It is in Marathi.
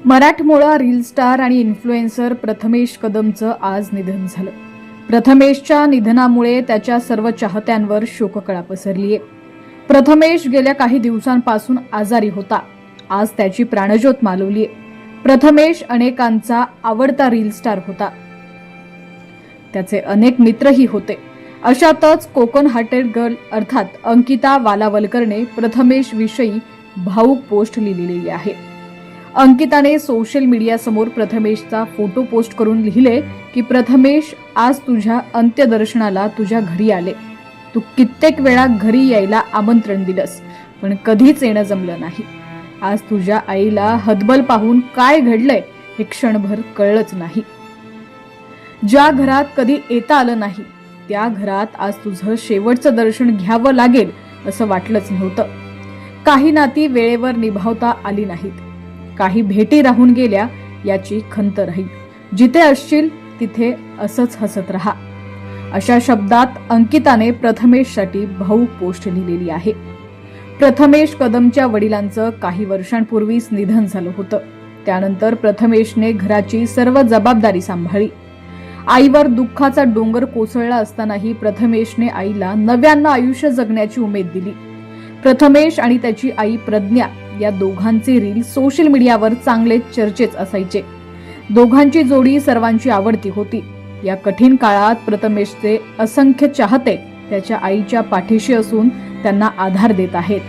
मराठमोळा रील स्टार आणि इन्फ्लुएन्सर प्रथमेश कदमचं आज निधन झालं। प्रथमेशच्या निधनामुळे त्याच्या सर्व चाहत्यांवर शोककळा पसरलीये। प्रथमेश गेल्या काही दिवसांपासून आजारी होता। आज त्याची प्राणज्योत मालवलीये। प्रथमेश अनेकांचा आवडता रील स्टार होता। त्याचे अनेक मित्रही होते। अशातच कोकण हार्टेड गर्ल अर्थात अंकिता वालावलकरने प्रथमेश विषयी भावुक पोस्ट लिहिलेली आहे। अंकिताने सोशल मीडिया समोर प्रथमेशचा फोटो पोस्ट करून लिहिले की प्रथमेश, आज तुझ्या अंत्यदर्शनाला तुझ्या घरी आले। तू कित्येक वेळा घरी यायला आमंत्रण दिलंस, पण कधीच येणं जमलं नाही। आज तुझ्या आईला हतबल पाहून काय घडलंय हे क्षणभर कळलंच नाही। ज्या घरात कधी येता आलं नाही त्या घरात आज तुझं शेवटचं दर्शन घ्यावं लागेल असं वाटलंच नव्हतं। काही नाती वेळेवर निभावता आली नाहीत, काही भेटी राहून गेल्या याची खंत राहील। जिथे असशील तिथे असंच हसत राहा, अशा शब्दात अंकिताने प्रथमेशसाठी भावुक पोस्ट लिहिलेली आहे। प्रथमेश कदमच्या वडिलांचं काही वर्षांपूर्वीच निधन झालं होतं। त्यानंतर प्रथमेशने घराची सर्व जबाबदारी सांभाळली। आईवर दुःखाचा डोंगर कोसळला असतानाही प्रथमेशने आईला नव्यानं आयुष्य जगण्याची उमेद दिली। प्रथमेश आणि त्याची आई प्रज्ञा या दोघांचे रील सोशल मीडियावर चांगले चर्चेत असायचे। दोघांची जोडी सर्वांची आवडती होती। या कठीण काळात प्रथमेशचे असंख्य चाहते त्याच्या आईच्या पाठीशी असून त्यांना आधार देत आहेत।